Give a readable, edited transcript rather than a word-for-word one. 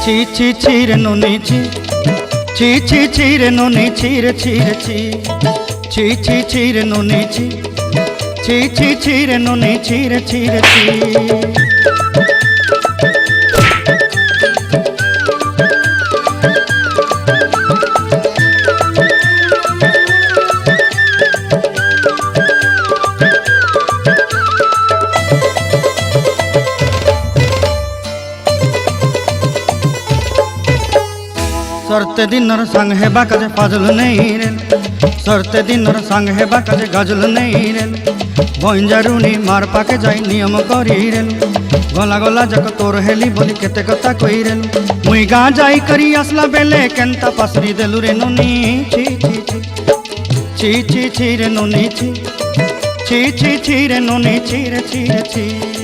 ছি ছি ছি রে নুনি ছি ছি ছি ছি রে নুনি ছি রে ছি রে ছি ছি ছি ছি রে নুনি ছি ছি ছি ছি রে নুনি ছি রে ছি রে ছি। सरते दिनर संग हेबा काजे फाजल नहीं रे सरते दिनर संग हेबा काजे गजल नहीं रे बंजारुनी मार पाके जाई नियम करी रे गला गला जक तोर हेली बोली केते कथा कही रे मुई गा जाई करी आसला बेले केंता पासरी देलु रे नुनी छी छी छी छी छी छी रे नुनी छी छी छी छी रे नुनी छी रे छी रे छी।